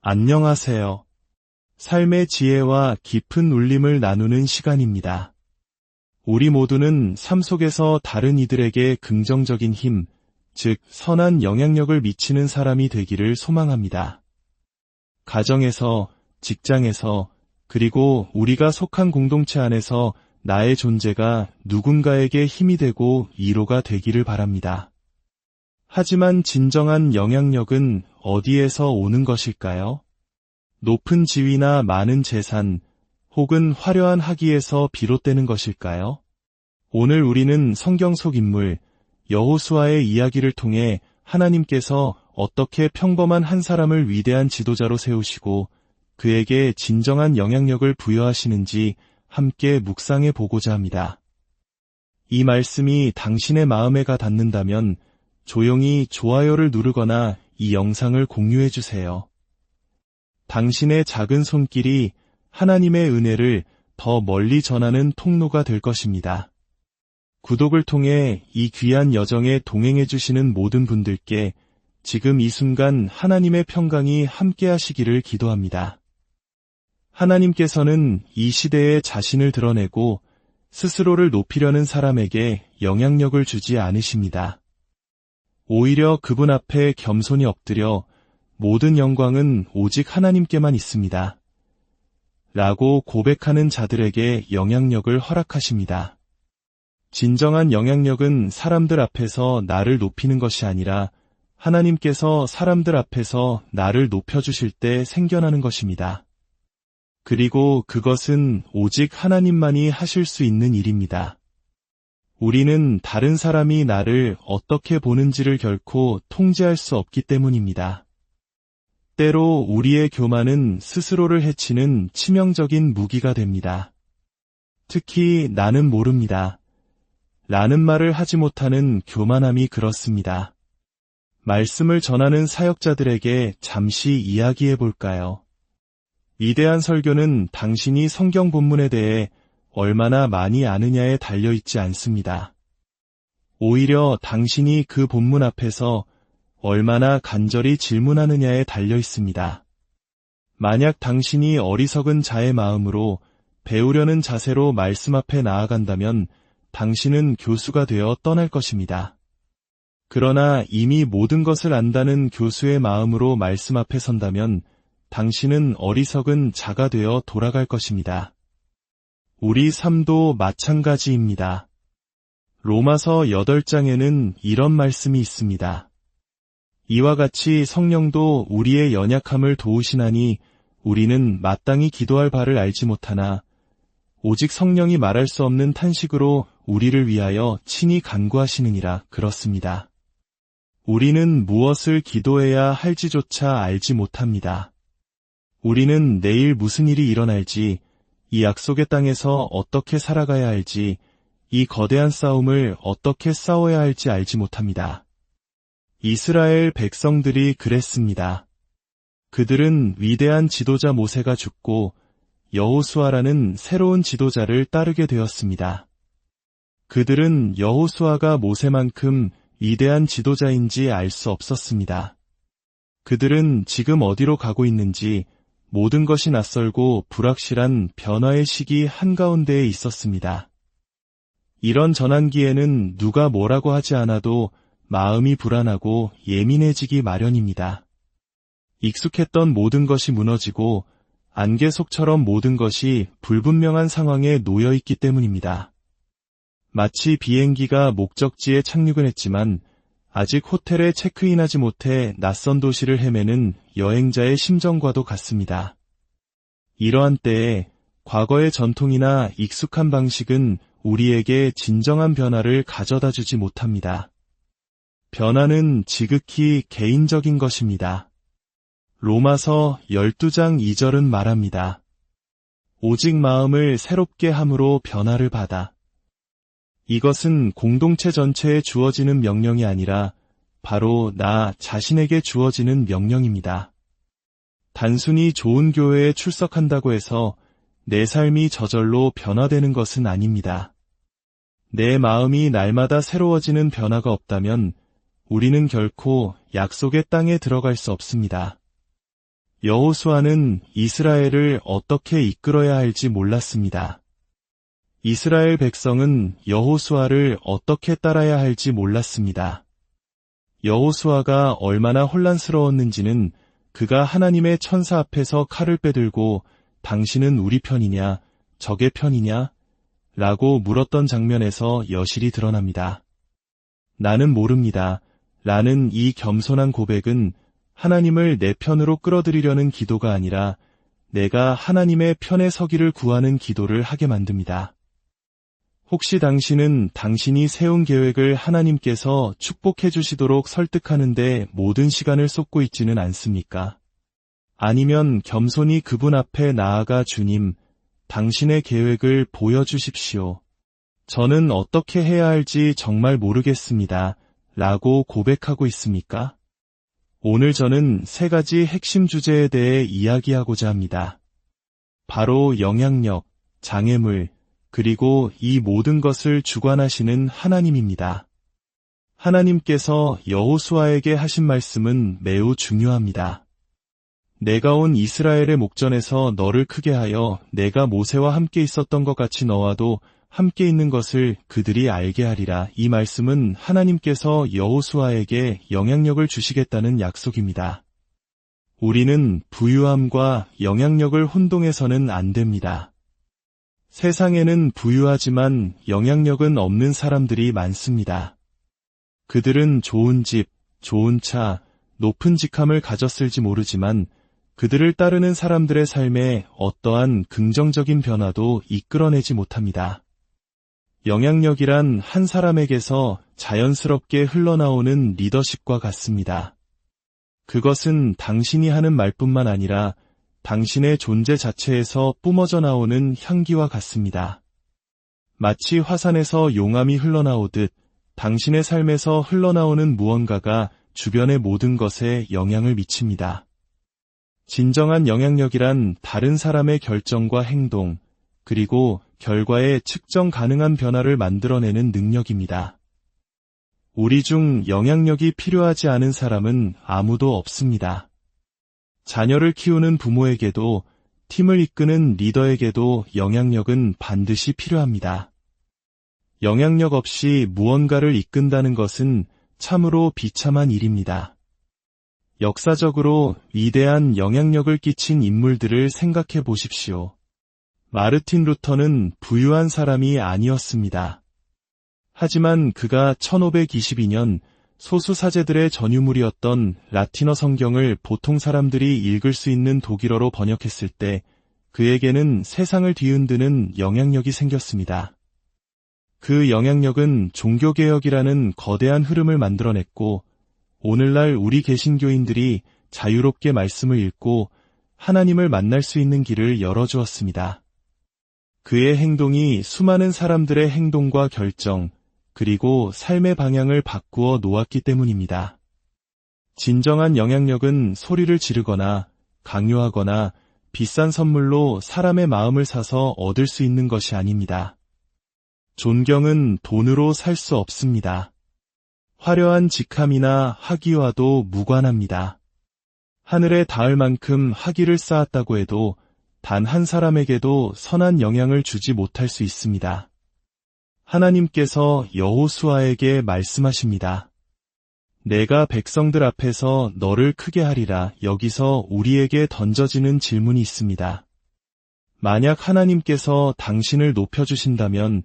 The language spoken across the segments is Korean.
안녕하세요. 삶의 지혜와 깊은 울림을 나누는 시간입니다. 우리 모두는 삶 속에서 다른 이들에게 긍정적인 힘, 즉 선한 영향력을 미치는 사람이 되기를 소망합니다. 가정에서, 직장에서, 그리고 우리가 속한 공동체 안에서 나의 존재가 누군가에게 힘이 되고 위로가 되기를 바랍니다. 하지만 진정한 영향력은 어디에서 오는 것일까요? 높은 지위나 많은 재산, 혹은 화려한 학위에서 비롯되는 것일까요? 오늘 우리는 성경 속 인물, 여호수아의 이야기를 통해 하나님께서 어떻게 평범한 한 사람을 위대한 지도자로 세우시고 그에게 진정한 영향력을 부여하시는지 함께 묵상해 보고자 합니다. 이 말씀이 당신의 마음에 닿는다면 조용히 좋아요를 누르거나 이 영상을 공유해 주세요. 당신의 작은 손길이 하나님의 은혜를 더 멀리 전하는 통로가 될 것입니다. 구독을 통해 이 귀한 여정에 동행해 주시는 모든 분들께 지금 이 순간 하나님의 평강이 함께 하시기를 기도합니다. 하나님께서는 이 시대에 자신을 드러내고 스스로를 높이려는 사람에게 영향력을 주지 않으십니다. 오히려 그분 앞에 겸손히 엎드려 모든 영광은 오직 하나님께만 있습니다. 라고 고백하는 자들에게 영향력을 허락하십니다. 진정한 영향력은 사람들 앞에서 나를 높이는 것이 아니라 하나님께서 사람들 앞에서 나를 높여주실 때 생겨나는 것입니다. 그리고 그것은 오직 하나님만이 하실 수 있는 일입니다. 우리는 다른 사람이 나를 어떻게 보는지를 결코 통제할 수 없기 때문입니다. 때로 우리의 교만은 스스로를 해치는 치명적인 무기가 됩니다. 특히 나는 모릅니다. 라는 말을 하지 못하는 교만함이 그렇습니다. 말씀을 전하는 사역자들에게 잠시 이야기해 볼까요? 위대한 설교는 당신이 성경 본문에 대해 얼마나 많이 아느냐에 달려있지 않습니다. 오히려 당신이 그 본문 앞에서 얼마나 간절히 질문하느냐에 달려있습니다. 만약 당신이 어리석은 자의 마음으로 배우려는 자세로 말씀 앞에 나아간다면 당신은 교수가 되어 떠날 것입니다. 그러나 이미 모든 것을 안다는 교수의 마음으로 말씀 앞에 선다면 당신은 어리석은 자가 되어 돌아갈 것입니다. 우리 삶도 마찬가지입니다. 로마서 8장에는 이런 말씀이 있습니다. 이와 같이 성령도 우리의 연약함을 도우시나니 우리는 마땅히 기도할 바를 알지 못하나 오직 성령이 말할 수 없는 탄식으로 우리를 위하여 친히 간구하시느니라 그렇습니다. 우리는 무엇을 기도해야 할지조차 알지 못합니다. 우리는 내일 무슨 일이 일어날지, 이 약속의 땅에서 어떻게 살아가야 할지, 이 거대한 싸움을 어떻게 싸워야 할지 알지 못합니다. 이스라엘 백성들이 그랬습니다. 그들은 위대한 지도자 모세가 죽고 여호수아라는 새로운 지도자를 따르게 되었습니다. 그들은 여호수아가 모세만큼 위대한 지도자인지 알 수 없었습니다. 그들은 지금 어디로 가고 있는지 모든 것이 낯설고 불확실한 변화의 시기 한가운데에 있었습니다. 이런 전환기에는 누가 뭐라고 하지 않아도 마음이 불안하고 예민해지기 마련입니다. 익숙했던 모든 것이 무너지고 안개 속처럼 모든 것이 불분명한 상황에 놓여 있기 때문입니다. 마치 비행기가 목적지에 착륙은 했지만 아직 호텔에 체크인하지 못해 낯선 도시를 헤매는 여행자의 심정과도 같습니다. 이러한 때에 과거의 전통이나 익숙한 방식은 우리에게 진정한 변화를 가져다 주지 못합니다. 변화는 지극히 개인적인 것입니다. 로마서 12장 2절은 말합니다. 오직 마음을 새롭게 함으로 변화를 받아. 이것은 공동체 전체에 주어지는 명령이 아니라 바로 나 자신에게 주어지는 명령입니다. 단순히 좋은 교회에 출석한다고 해서 내 삶이 저절로 변화되는 것은 아닙니다. 내 마음이 날마다 새로워지는 변화가 없다면 우리는 결코 약속의 땅에 들어갈 수 없습니다. 여호수아는 이스라엘을 어떻게 이끌어야 할지 몰랐습니다. 이스라엘 백성은 여호수아를 어떻게 따라야 할지 몰랐습니다. 여호수아가 얼마나 혼란스러웠는지는 그가 하나님의 천사 앞에서 칼을 빼들고 당신은 우리 편이냐, 적의 편이냐? 라고 물었던 장면에서 여실히 드러납니다. 나는 모릅니다. 라는 이 겸손한 고백은 하나님을 내 편으로 끌어들이려는 기도가 아니라 내가 하나님의 편에 서기를 구하는 기도를 하게 만듭니다. 혹시 당신은 당신이 세운 계획을 하나님께서 축복해 주시도록 설득하는데 모든 시간을 쏟고 있지는 않습니까? 아니면 겸손히 그분 앞에 나아가 주님, 당신의 계획을 보여주십시오. 저는 어떻게 해야 할지 정말 모르겠습니다. 라고 고백하고 있습니까? 오늘 저는 3가지 핵심 주제에 대해 이야기하고자 합니다. 바로 영향력, 장애물, 그리고 이 모든 것을 주관하시는 하나님입니다. 하나님께서 여호수아에게 하신 말씀은 매우 중요합니다. 내가 온 이스라엘의 목전에서 너를 크게 하여 내가 모세와 함께 있었던 것 같이 너와도 함께 있는 것을 그들이 알게 하리라. 이 말씀은 하나님께서 여호수아에게 영향력을 주시겠다는 약속입니다. 우리는 부유함과 영향력을 혼동해서는 안 됩니다. 세상에는 부유하지만 영향력은 없는 사람들이 많습니다. 그들은 좋은 집, 좋은 차, 높은 직함을 가졌을지 모르지만 그들을 따르는 사람들의 삶에 어떠한 긍정적인 변화도 이끌어내지 못합니다. 영향력이란 한 사람에게서 자연스럽게 흘러나오는 리더십과 같습니다. 그것은 당신이 하는 말뿐만 아니라 당신의 존재 자체에서 뿜어져 나오는 향기와 같습니다. 마치 화산에서 용암이 흘러나오듯 당신의 삶에서 흘러나오는 무언가가 주변의 모든 것에 영향을 미칩니다. 진정한 영향력이란 다른 사람의 결정과 행동, 그리고 결과에 측정 가능한 변화를 만들어내는 능력입니다. 우리 중 영향력이 필요하지 않은 사람은 아무도 없습니다. 자녀를 키우는 부모에게도 팀을 이끄는 리더에게도 영향력은 반드시 필요합니다. 영향력 없이 무언가를 이끈다는 것은 참으로 비참한 일입니다. 역사적으로 위대한 영향력을 끼친 인물들을 생각해 보십시오. 마르틴 루터는 부유한 사람이 아니었습니다. 하지만 그가 1522년 소수 사제들의 전유물이었던 라틴어 성경을 보통 사람들이 읽을 수 있는 독일어로 번역했을 때 그에게는 세상을 뒤흔드는 영향력이 생겼습니다. 그 영향력은 종교개혁이라는 거대한 흐름을 만들어냈고 오늘날 우리 개신교인들이 자유롭게 말씀을 읽고 하나님을 만날 수 있는 길을 열어주었습니다. 그의 행동이 수많은 사람들의 행동과 결정, 그리고 삶의 방향을 바꾸어 놓았기 때문입니다. 진정한 영향력은 소리를 지르거나 강요하거나 비싼 선물로 사람의 마음을 사서 얻을 수 있는 것이 아닙니다. 존경은 돈으로 살 수 없습니다. 화려한 직함이나 학위와도 무관합니다. 하늘에 닿을 만큼 학위를 쌓았다고 해도 단 한 사람에게도 선한 영향을 주지 못할 수 있습니다. 하나님께서 여호수아에게 말씀하십니다. 내가 백성들 앞에서 너를 크게 하리라. 여기서 우리에게 던져지는 질문이 있습니다. 만약 하나님께서 당신을 높여주신다면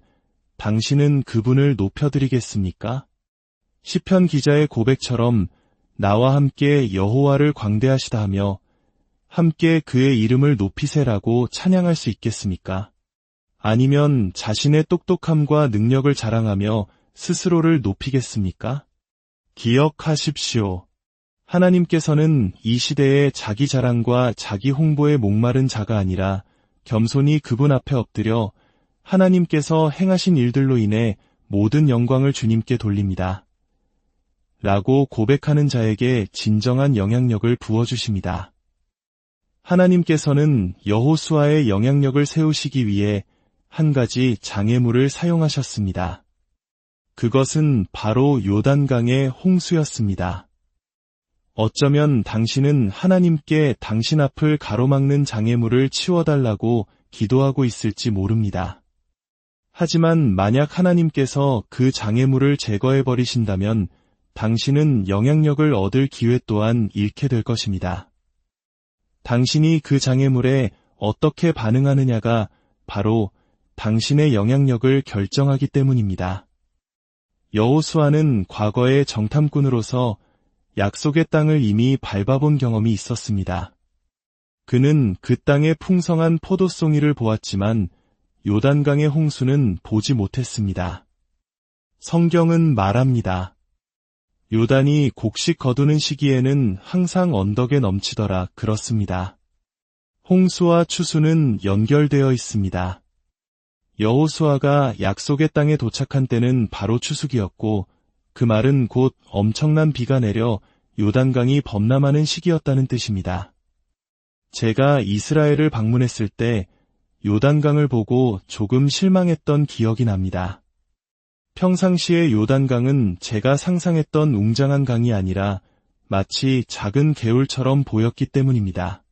당신은 그분을 높여드리겠습니까? 시편 기자의 고백처럼 나와 함께 여호와를 광대하시다 하며 함께 그의 이름을 높이세라고 찬양할 수 있겠습니까? 아니면 자신의 똑똑함과 능력을 자랑하며 스스로를 높이겠습니까? 기억하십시오. 하나님께서는 이 시대에 자기 자랑과 자기 홍보에 목마른 자가 아니라 겸손히 그분 앞에 엎드려 하나님께서 행하신 일들로 인해 모든 영광을 주님께 돌립니다. 라고 고백하는 자에게 진정한 영향력을 부어주십니다. 하나님께서는 여호수아의 영향력을 세우시기 위해 한 가지 장애물을 어쩌면 당신은 하나님께 당신 앞을 가로막는 장애물을 치워달라고 기도하고 있을지 모릅니다. 하지만 만약 하나님께서 그 장애물을 제거해버리신다면 당신은 영향력을 얻을 기회 또한 잃게 될 것입니다. 당신이 그 장애물에 어떻게 반응하느냐가 바로 당신의 영향력을 결정하기 때문입니다. 여호수아는 과거의 정탐꾼으로서 약속의 땅을 이미 밟아본 경험이 있었습니다. 그는 그 땅의 풍성한 포도송이를 보았지만 요단강의 홍수는 보지 못했습니다. 성경은 말합니다. 요단이 곡식 거두는 시기에는 항상 언덕에 넘치더라 그렇습니다. 홍수와 추수는 연결되어 있습니다. 여호수아가 약속의 땅에 도착한 때는 바로 추수기였고 그 말은 곧 엄청난 비가 내려 요단강이 범람하는 시기였다는 뜻입니다. 제가 이스라엘을 방문했을 때 요단강을 보고 조금 실망했던 기억이 납니다. 평상시의 요단강은 제가 상상했던 웅장한 강이 아니라 마치 작은 개울처럼 보였기 때문입니다.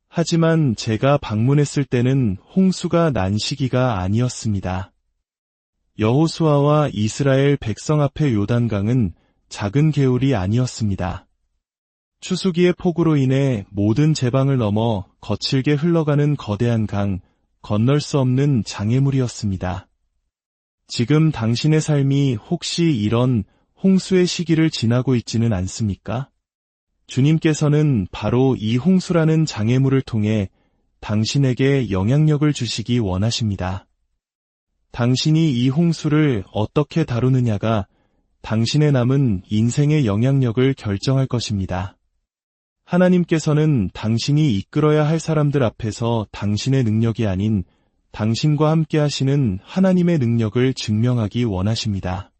하지만 제가 방문했을 때는 홍수가 난 시기가 아니었습니다. 여호수아와 이스라엘 백성 앞의 요단강은 작은 개울이 아니었습니다. 추수기의 폭우로 인해 모든 제방을 넘어 거칠게 흘러가는 거대한 강, 건널 수 없는 장애물이었습니다. 지금 당신의 삶이 혹시 이런 홍수의 시기를 지나고 있지는 않습니까? 주님께서는 바로 이 홍수라는 장애물을 통해 당신에게 영향력을 주시기 원하십니다. 당신이 이 홍수를 어떻게 다루느냐가 당신의 남은 인생의 영향력을 결정할 것입니다. 하나님께서는 당신이 이끌어야 할 사람들 앞에서 당신의 능력이 아닌 당신과 함께 하시는 하나님의 능력을 증명하기 원하십니다.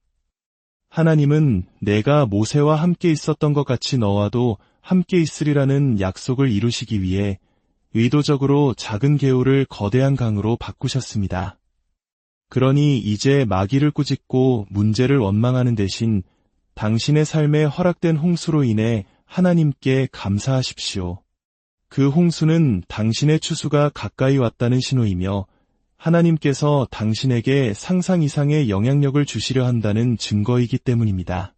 하나님은 내가 모세와 함께 있었던 것 같이 너와도 함께 있으리라는 약속을 이루시기 위해 의도적으로 작은 개울을 거대한 강으로 바꾸셨습니다. 그러니 이제 마귀를 꾸짖고 문제를 원망하는 대신 당신의 삶에 허락된 홍수로 인해 하나님께 감사하십시오. 그 홍수는 당신의 추수가 가까이 왔다는 신호이며 하나님께서 당신에게 상상 이상의 영향력을 주시려 한다는 증거이기 때문입니다.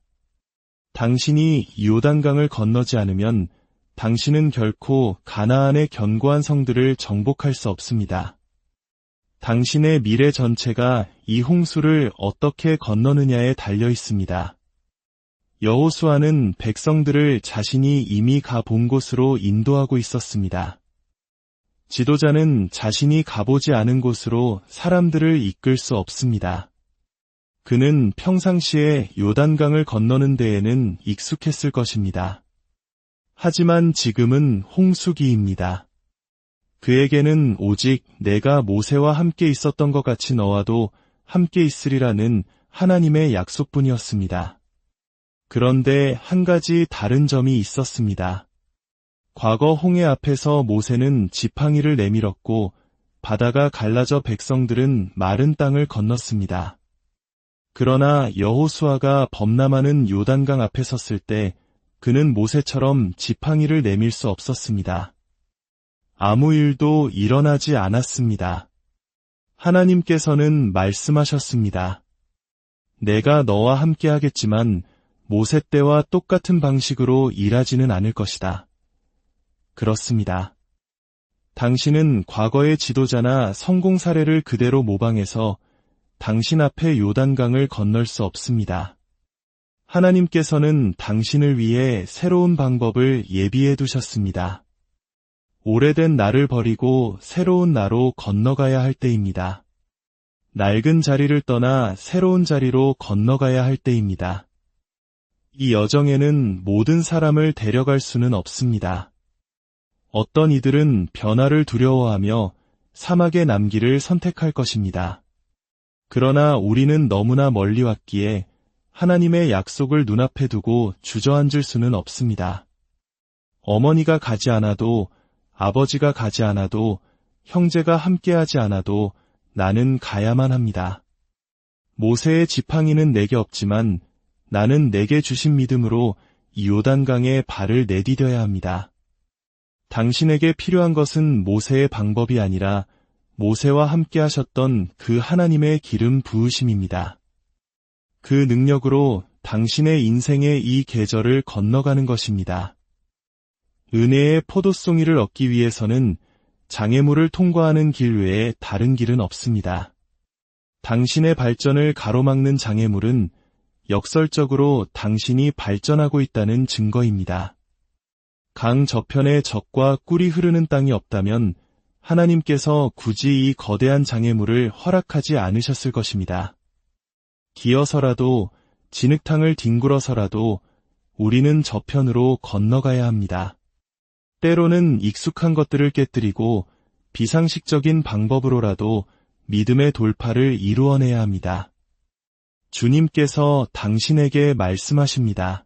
당신이 요단강을 건너지 않으면 당신은 결코 가나안의 견고한 성들을 정복할 수 없습니다. 당신의 미래 전체가 이 홍수를 어떻게 건너느냐에 달려 있습니다. 여호수아는 백성들을 자신이 이미 가본 곳으로 인도하고 있었습니다. 지도자는 자신이 가보지 않은 곳으로 사람들을 이끌 수 없습니다. 그는 평상시에 요단강을 건너는 데에는 익숙했을 것입니다. 하지만 지금은 홍수기입니다. 그에게는 오직 내가 모세와 함께 있었던 것 같이 너와도 함께 있으리라는 하나님의 약속뿐이었습니다. 그런데 한 가지 다른 점이 있었습니다. 과거 홍해 앞에서 모세는 지팡이를 내밀었고 바다가 갈라져 백성들은 마른 땅을 건넜습니다. 그러나 여호수아가 범람하는 요단강 앞에 섰을 때 그는 모세처럼 지팡이를 내밀 수 없었습니다. 아무 일도 일어나지 않았습니다. 하나님께서는 말씀하셨습니다. 내가 너와 함께 하겠지만 모세 때와 똑같은 방식으로 일하지는 않을 것이다. 그렇습니다. 당신은 과거의 지도자나 성공 사례를 그대로 모방해서 당신 앞에 요단강을 건널 수 없습니다. 하나님께서는 당신을 위해 새로운 방법을 예비해 두셨습니다. 오래된 나를 버리고 새로운 나로 건너가야 할 때입니다. 낡은 자리를 떠나 새로운 자리로 건너가야 할 때입니다. 이 여정에는 모든 사람을 데려갈 수는 없습니다. 어떤 이들은 변화를 두려워하며 사막에 남기를 선택할 것입니다. 그러나 우리는 너무나 멀리 왔기에 하나님의 약속을 눈앞에 두고 주저앉을 수는 없습니다. 어머니가 가지 않아도, 아버지가 가지 않아도, 형제가 함께하지 않아도 나는 가야만 합니다. 모세의 지팡이는 내게 없지만 나는 내게 주신 믿음으로 이 요단강에 발을 내디뎌야 합니다. 당신에게 필요한 것은 모세의 방법이 아니라 모세와 함께 하셨던 그 하나님의 기름 부으심입니다. 그 능력으로 당신의 인생의 이 계절을 건너가는 것입니다. 은혜의 포도송이를 얻기 위해서는 장애물을 통과하는 길 외에 다른 길은 없습니다. 당신의 발전을 가로막는 장애물은 역설적으로 당신이 발전하고 있다는 증거입니다. 강 저편에 젖과 꿀이 흐르는 땅이 없다면 하나님께서 굳이 이 거대한 장애물을 허락하지 않으셨을 것입니다. 기어서라도 진흙탕을 뒹굴어서라도 우리는 저편으로 건너가야 합니다. 때로는 익숙한 것들을 깨뜨리고 비상식적인 방법으로라도 믿음의 돌파를 이루어내야 합니다. 주님께서 당신에게 말씀하십니다.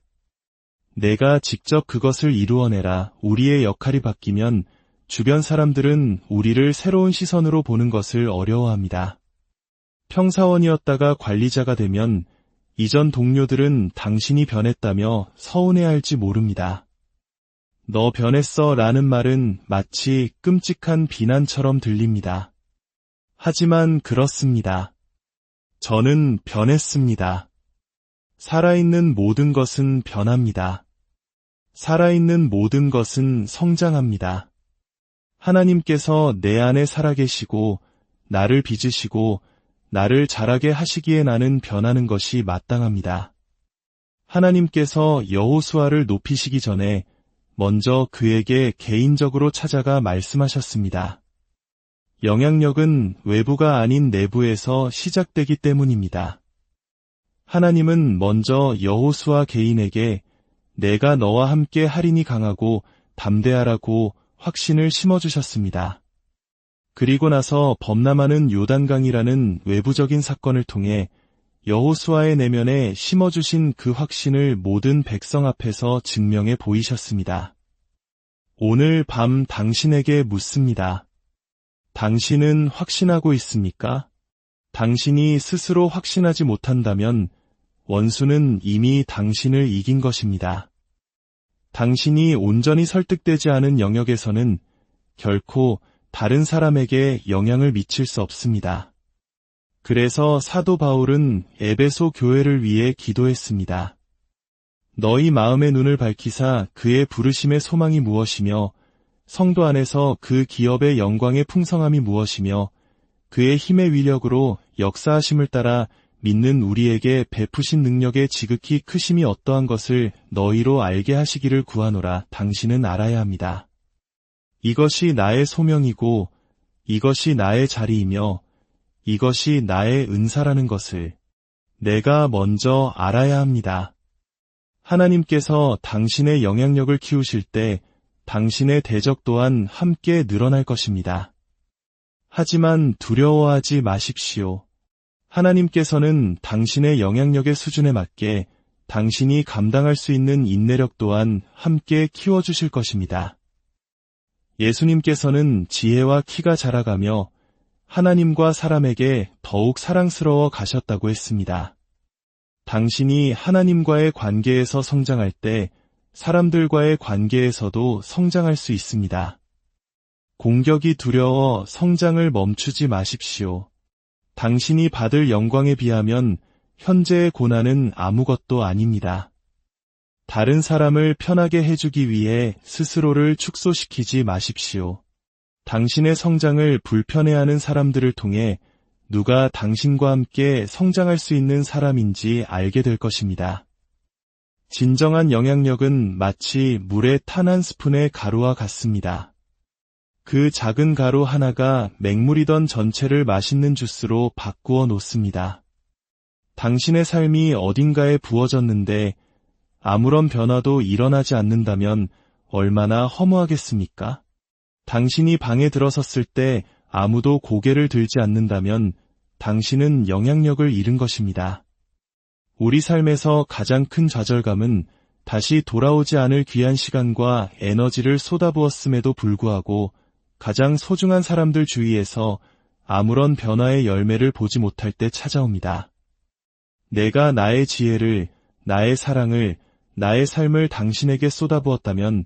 내가 직접 그것을 이루어내라. 우리의 역할이 바뀌면 주변 사람들은 우리를 새로운 시선으로 보는 것을 어려워합니다. 평사원이었다가 관리자가 되면 이전 동료들은 당신이 변했다며 서운해할지 모릅니다. 너 변했어 라는 말은 마치 끔찍한 비난처럼 들립니다. 하지만 그렇습니다. 저는 변했습니다. 살아있는 모든 것은 변합니다. 살아있는 모든 것은 성장합니다. 하나님께서 내 안에 살아계시고 나를 빚으시고 나를 자라게 하시기에 나는 변하는 것이 마땅합니다. 하나님께서 여호수아를 높이시기 전에 먼저 그에게 개인적으로 찾아가 말씀하셨습니다. 영향력은 외부가 아닌 내부에서 시작되기 때문입니다. 하나님은 먼저 여호수아 개인에게 내가 너와 함께 하리니 강하고 담대하라고 확신을 심어주셨습니다. 그리고 나서 범람하는 요단강이라는 외부적인 사건을 통해 여호수아의 내면에 심어주신 그 확신을 모든 백성 앞에서 증명해 보이셨습니다. 오늘 밤 당신에게 묻습니다. 당신은 확신하고 있습니까? 당신이 스스로 확신하지 못한다면 원수는 이미 당신을 이긴 것입니다. 당신이 온전히 설득되지 않은 영역에서는 결코 다른 사람에게 영향을 미칠 수 없습니다. 그래서 사도 바울은 에베소 교회를 위해 기도했습니다. 너희 마음의 눈을 밝히사 그의 부르심의 소망이 무엇이며 성도 안에서 그 기업의 영광의 풍성함이 무엇이며 그의 힘의 위력으로 역사하심을 따라 믿는 우리에게 베푸신 능력의 지극히 크심이 어떠한 것을 너희로 알게 하시기를 구하노라. 당신은 알아야 합니다. 이것이 나의 소명이고 이것이 나의 자리이며 이것이 나의 은사라는 것을 내가 먼저 알아야 합니다. 하나님께서 당신의 영향력을 키우실 때 당신의 대적 또한 함께 늘어날 것입니다. 하지만 두려워하지 마십시오. 하나님께서는 당신의 영향력의 수준에 맞게 당신이 감당할 수 있는 인내력 또한 함께 키워주실 것입니다. 예수님께서는 지혜와 키가 자라가며 하나님과 사람에게 더욱 사랑스러워 가셨다고 했습니다. 당신이 하나님과의 관계에서 성장할 때 사람들과의 관계에서도 성장할 수 있습니다. 공격이 두려워 성장을 멈추지 마십시오. 당신이 받을 영광에 비하면 현재의 고난은 아무것도 아닙니다. 다른 사람을 편하게 해주기 위해 스스로를 축소시키지 마십시오. 당신의 성장을 불편해하는 사람들을 통해 누가 당신과 함께 성장할 수 있는 사람인지 알게 될 것입니다. 진정한 영향력은 마치 물에 탄 한 스푼의 가루와 같습니다. 그 작은 가루 하나가 맹물이던 전체를 맛있는 주스로 바꾸어 놓습니다. 당신의 삶이 어딘가에 부어졌는데 아무런 변화도 일어나지 않는다면 얼마나 허무하겠습니까? 당신이 방에 들어섰을 때 아무도 고개를 들지 않는다면 당신은 영향력을 잃은 것입니다. 우리 삶에서 가장 큰 좌절감은 다시 돌아오지 않을 귀한 시간과 에너지를 쏟아부었음에도 불구하고 가장 소중한 사람들 주위에서 아무런 변화의 열매를 보지 못할 때 찾아옵니다. 내가 나의 지혜를, 나의 사랑을, 나의 삶을 당신에게 쏟아부었다면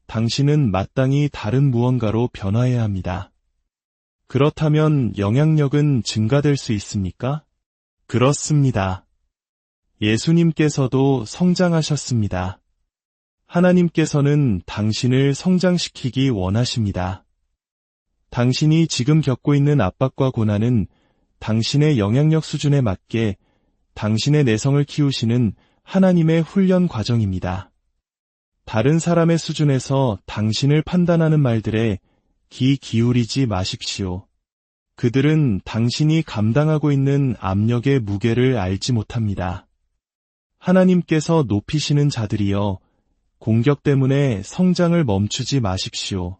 당신은 마땅히 다른 무언가로 변화해야 합니다. 그렇다면 영향력은 증가될 수 있습니까? 그렇습니다. 예수님께서도 성장하셨습니다. 하나님께서는 당신을 성장시키기 원하십니다. 당신이 지금 겪고 있는 압박과 고난은 당신의 영향력 수준에 맞게 당신의 내성을 키우시는 하나님의 훈련 과정입니다. 다른 사람의 수준에서 당신을 판단하는 말들에 귀 기울이지 마십시오. 그들은 당신이 감당하고 있는 압력의 무게를 알지 못합니다. 하나님께서 높이시는 자들이여, 공격 때문에 성장을 멈추지 마십시오.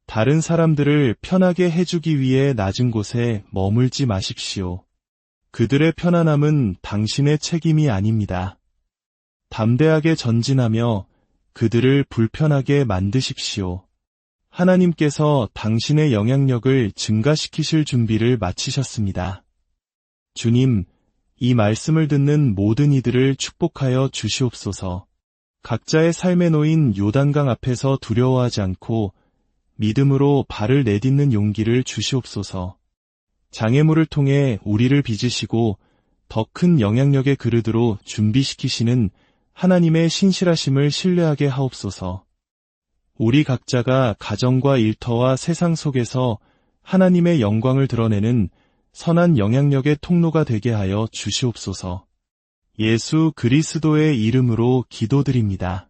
다른 사람들을 편하게 해주기 위해 낮은 곳에 머물지 마십시오. 그들의 편안함은 당신의 책임이 아닙니다. 담대하게 전진하며 그들을 불편하게 만드십시오. 하나님께서 당신의 영향력을 증가시키실 준비를 마치셨습니다. 주님, 이 말씀을 듣는 모든 이들을 축복하여 주시옵소서. 각자의 삶에 놓인 요단강 앞에서 두려워하지 않고 믿음으로 발을 내딛는 용기를 주시옵소서. 장애물을 통해 우리를 빚으시고 더 큰 영향력의 그릇으로 준비시키시는 하나님의 신실하심을 신뢰하게 하옵소서. 우리 각자가 가정과 일터와 세상 속에서 하나님의 영광을 드러내는 선한 영향력의 통로가 되게 하여 주시옵소서. 예수 그리스도의 이름으로 기도드립니다.